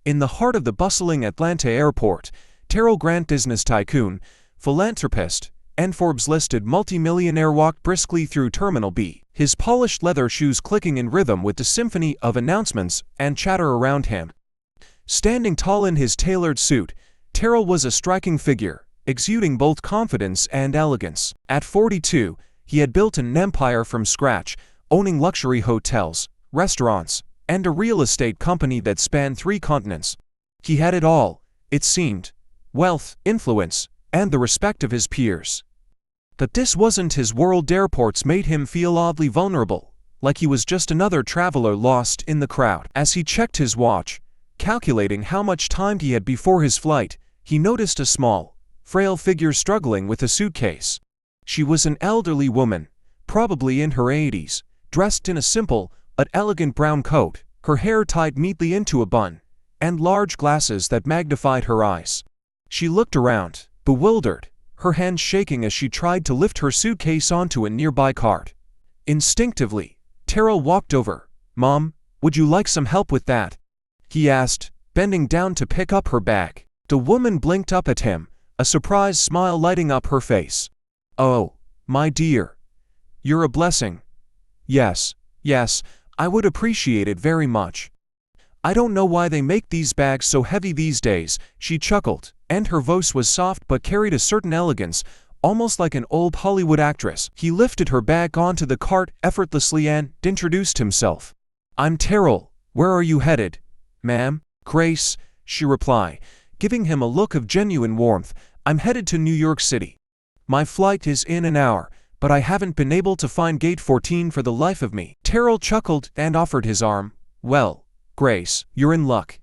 In the heart of the bustling Atlanta airport, Terrell Grant, business tycoon, philanthropist, and Forbes-listed multimillionaire, walked briskly through Terminal B, his polished leather shoes clicking in rhythm with the symphony of announcements and chatter around him. Standing tall in his tailored suit, Terrell was a striking figure, exuding both confidence and elegance. At 42, he had built an empire from scratch, owning luxury hotels, restaurants, and a real estate company that spanned 3 continents. He had it all, it seemed: wealth, influence, and the respect of his peers. But this wasn't his world. Airports made him feel oddly vulnerable, like he was just another traveler lost in the crowd. As he checked his watch, calculating how much time he had before his flight, he noticed a small, frail figure struggling with a suitcase. She was an elderly woman, probably in her 80s, dressed in a simple but elegant brown coat, her hair tied neatly into a bun, and large glasses that magnified her eyes. She looked around, bewildered, her hands shaking as she tried to lift her suitcase onto a nearby cart. Instinctively, Terrell walked over. "Mom, would you like some help with that?" he asked, bending down to pick up her bag. The woman blinked up at him, a surprised smile lighting up her face. "Oh, my dear. You're a blessing." Yes, I would appreciate it very much. "I don't know why they make these bags so heavy these days," she chuckled, and her voice was soft but carried a certain elegance, almost like an old Hollywood actress. He lifted her bag onto the cart effortlessly and introduced himself. "I'm Terrell. Where are you headed?" "Ma'am, Grace," she replied, giving him a look of genuine warmth. "I'm headed to New York City. My flight is in an hour, but I haven't been able to find gate 14 for the life of me." Terrell chuckled and offered his arm. "Well, Grace, you're in luck.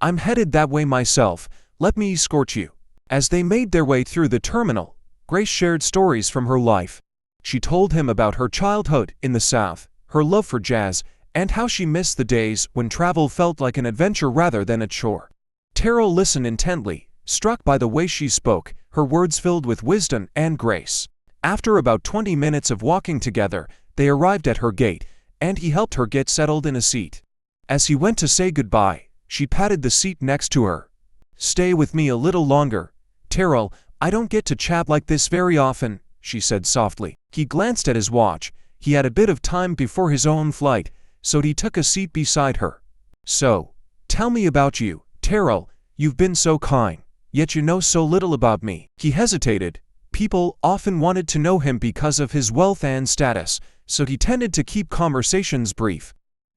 I'm headed that way myself. Let me escort you." As they made their way through the terminal, Grace shared stories from her life. She told him about her childhood in the South, her love for jazz, and how she missed the days when travel felt like an adventure rather than a chore. Terrell listened intently, struck by the way she spoke, her words filled with wisdom and grace. After about 20 minutes of walking together, they arrived at her gate, and he helped her get settled in a seat. As he went to say goodbye, she patted the seat next to her. "Stay with me a little longer, Terrell. I don't get to chat like this very often," she said softly. He glanced at his watch. He had a bit of time before his own flight, so he took a seat beside her. "So, tell me about you, Terrell. You've been so kind, yet you know so little about me." He hesitated. People often wanted to know him because of his wealth and status, so he tended to keep conversations brief.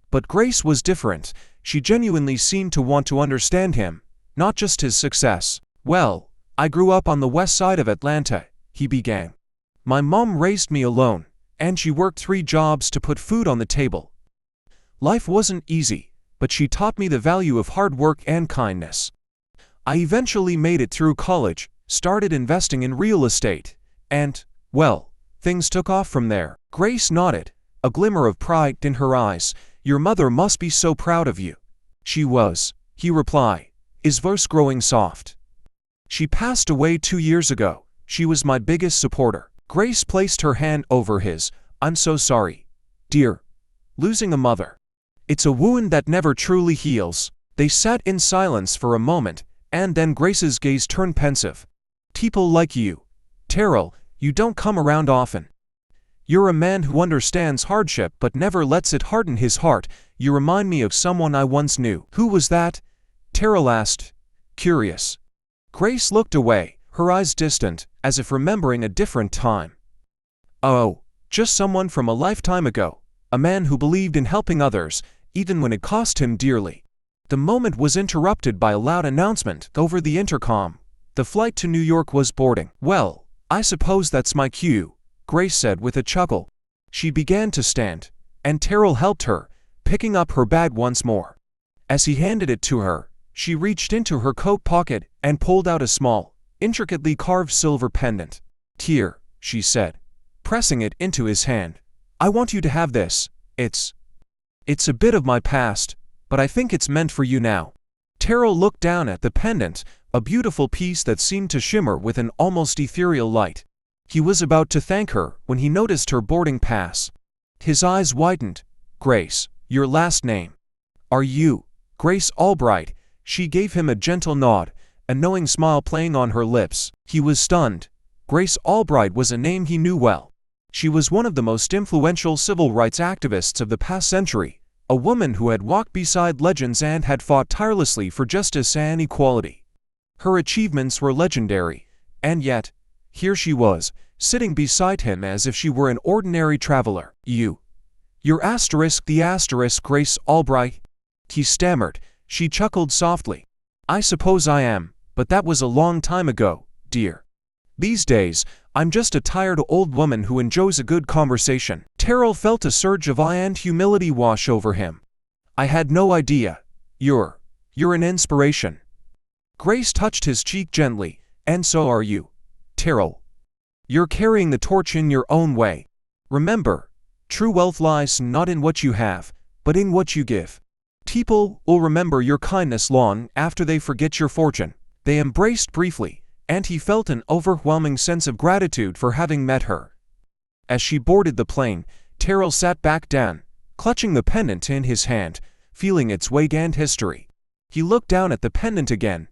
But Grace was different. She genuinely seemed to want to understand him, not just his success. "Well, I grew up on the west side of Atlanta," he began. "My mom raised me alone, and she worked 3 jobs to put food on the table. Life wasn't easy, but she taught me the value of hard work and kindness. I eventually made it through college, started investing in real estate, and, well, things took off from there." Grace nodded, a glimmer of pride in her eyes. "Your mother must be so proud of you." "She was," he replied, his voice growing soft. "She passed away 2 years ago. She was my biggest supporter." Grace placed her hand over his. "I'm so sorry, dear. Losing a mother. It's a wound that never truly heals." They sat in silence for a moment, and then Grace's gaze turned pensive. "People like you, Terrell, you don't come around often. You're a man who understands hardship but never lets it harden his heart. You remind me of someone I once knew." "Who was that?" Terrell asked, curious. Grace looked away, her eyes distant, as if remembering a different time. "Oh, just someone from a lifetime ago. A man who believed in helping others, even when it cost him dearly." The moment was interrupted by a loud announcement over the intercom. The flight to New York was boarding. "Well, I suppose that's my cue," Grace said with a chuckle. She began to stand, and Terrell helped her, picking up her bag once more. As he handed it to her, she reached into her coat pocket and pulled out a small, intricately carved silver pendant. "Here," she said, pressing it into his hand. "I want you to have this. It's a bit of my past, but I think it's meant for you now." Terrell looked down at the pendant, a beautiful piece that seemed to shimmer with an almost ethereal light. He was about to thank her when he noticed her boarding pass. His eyes widened. "Grace, your last name. Are you Grace Albright?" She gave him a gentle nod, a knowing smile playing on her lips. He was stunned. Grace Albright was a name he knew well. She was one of the most influential civil rights activists of the past century, a woman who had walked beside legends and had fought tirelessly for justice and equality. Her achievements were legendary, and yet, here she was, sitting beside him as if she were an ordinary traveler. You're the Grace Albright? He stammered. She chuckled softly. I suppose I am, but that was a long time ago, dear. These days, I'm just a tired old woman who enjoys a good conversation. Terrell felt a surge of awe and humility wash over him. I had no idea. You're an inspiration. Grace touched his cheek gently. And so are you, Terrell. You're carrying the torch in your own way. Remember, true wealth lies not in what you have, but in what you give. People will remember your kindness long after they forget your fortune. They embraced briefly, and he felt an overwhelming sense of gratitude for having met her. As she boarded the plane, Terrell sat back down, clutching the pendant in his hand, feeling its weight and history. He looked down at the pendant again,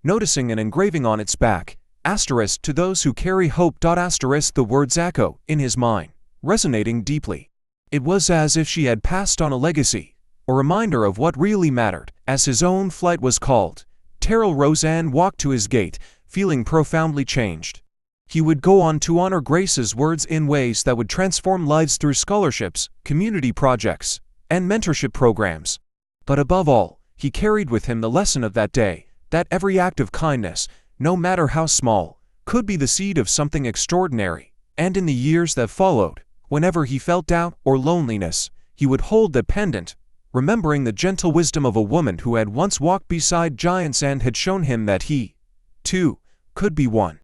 noticing an engraving on its back, asterisk to those who carry hope. Asterisk the words echo in his mind, resonating deeply. It was as if she had passed on a legacy, a reminder of what really mattered. As his own flight was called, Terrell rose and walked to his gate, feeling profoundly changed. He would go on to honor Grace's words in ways that would transform lives through scholarships, community projects, and mentorship programs. But above all, he carried with him the lesson of that day, that every act of kindness, no matter how small, could be the seed of something extraordinary. And in the years that followed, whenever he felt doubt or loneliness, he would hold the pendant, remembering the gentle wisdom of a woman who had once walked beside giants and had shown him that he, too, could be one.